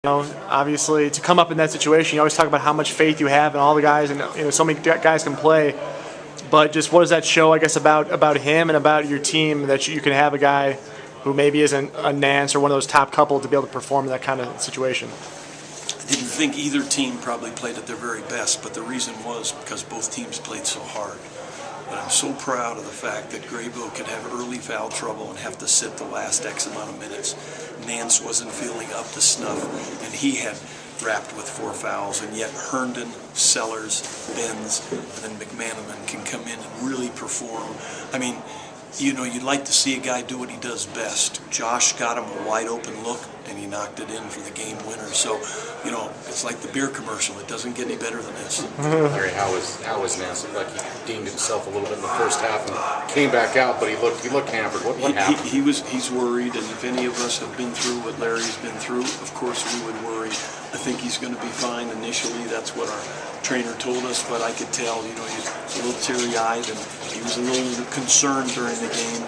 Obviously, to come up in that situation, you always talk about how much faith you have in all the guys, and so many guys can play. But just what does that show, I guess, about him and about your team, that you can have a guy who maybe isn't a Nance or one of those top couple to be able to perform in that kind of situation? I didn't think either team probably played at their very best, but the reason was because both teams played so hard. But I'm so proud of the fact that Graybill could have early foul trouble and have to sit the last X amount of minutes. Nance wasn't feeling up to snuff, and he had wrapped with 4 fouls, and yet Herndon, Sellers, Benz, and then McManaman can come in and really perform. I mean, you'd like to see a guy do what he does best. Josh got him a wide open look, and he knocked it in for the game winner. So, it's like the beer commercial. It doesn't get any better than this. Larry, how was Nance? Looked like he deemed himself a little bit in the first half and came back out, but he looked hampered. What happened? He's worried, and if any of us have been through what Larry's been through, of course we would worry. I think he's going to be fine initially. That's what our trainer told us, but I could tell, he's a little teary-eyed, and he was a little concerned during the game.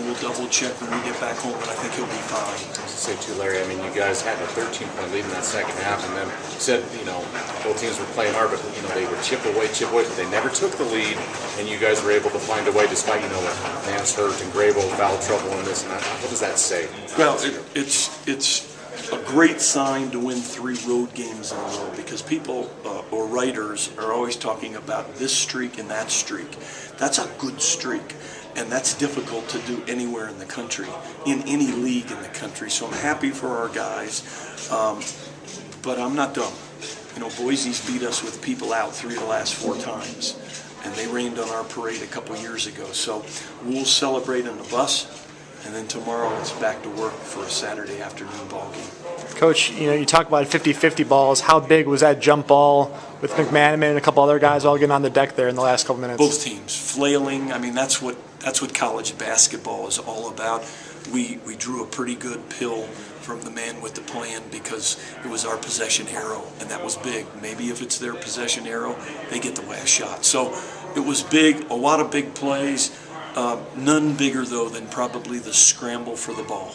We'll double check when we get back home, but I think he'll be fine. I was to say too, Larry, you guys had a 13-point lead in that second half, and then said, both teams were playing hard, but, they would chip away, but they never took the lead, and you guys were able to find a way despite, Nance hurt and Graybill foul trouble and this and that. What does that say? Well, it's a great sign to win 3 road games in a row, because people or writers are always talking about this streak and that streak. That's a good streak, and that's difficult to do anywhere in the country, in any league in the country. So I'm happy for our guys, but I'm not done. Boise's beat us with people out 3 of the last 4 times, and they rained on our parade a couple years ago. So we'll celebrate on the bus. And then tomorrow it's back to work for a Saturday afternoon ball game. Coach, you talk about 50-50 balls. How big was that jump ball with McManaman and a couple other guys all getting on the deck there in the last couple minutes? Both teams flailing. That's what college basketball is all about. We drew a pretty good pill from the man with the plan because it was our possession arrow, and that was big. Maybe if it's their possession arrow, they get the last shot. So it was big, a lot of big plays. None bigger, though, than probably the scramble for the ball.